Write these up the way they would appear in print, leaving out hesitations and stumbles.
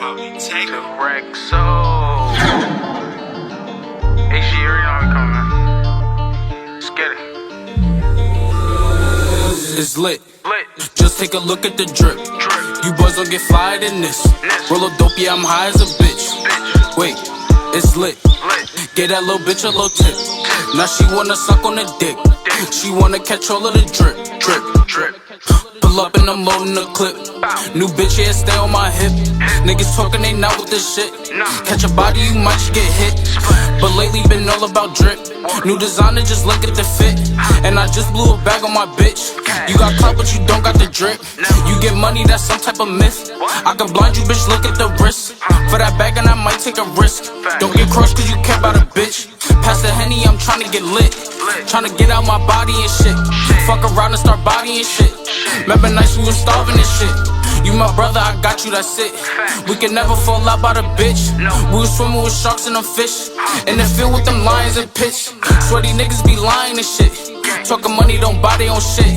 The wreck soul. Hey, she already know we coming. Let's get it. It's lit. Just take a look at the drip. You boys don't get fired in this. Roll a dope, yeah, I'm high as a bitch. Wait, it's lit. Get that little bitch a little tip. Now she wanna suck on the dick. She wanna catch all of the drip, drip, drip. Pull up and I'm loading the clip. New bitch, yeah, stay on my hip. Niggas talking, they not with this shit. Catch a body, you might just get hit. But lately been all about drip. New designer, just look at the fit. And I just blew a bag on my bitch. You got clout, but you don't got the drip. You get money, that's some type of myth. I can blind you, bitch, look at the wrist. For that bag and I might take a risk. Don't get crushed cause you care about a bitch. Pass the Henny, I'm tryna get lit. Tryna get out my body and shit. Fuck around and start bodying shit. Remember nights we was starving and shit. You my brother, I got you, that's it. We can never fall out by the bitch. We was swimming with sharks and them fish. In the field with them lions and pitch. Sweaty niggas be lying and shit. Talking money, don't buy they own shit.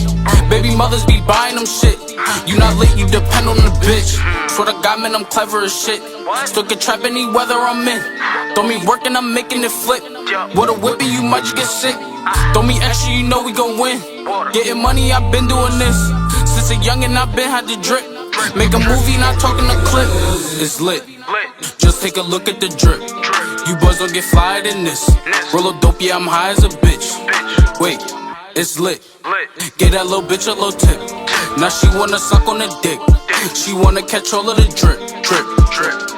Baby mothers be buying them shit. You not lit, you depend on the bitch. Swear to God, man, I'm clever as shit. Still can trap any weather I'm in. Throw me working, I'm making it flip. With a whipping, you might just get sick. Throw me extra, you know we gon' win. Getting money, I've been doing this. Since a youngin', I've been had to drip. Make a movie, not talking a clip. It's lit. Just take a look at the drip. You boys don't get fired in this. Roll a dope, yeah, I'm high as a bitch. Wait, it's lit. Get that little bitch a little tip. Now she wanna suck on the dick. She wanna catch all of the drip, drip, drip.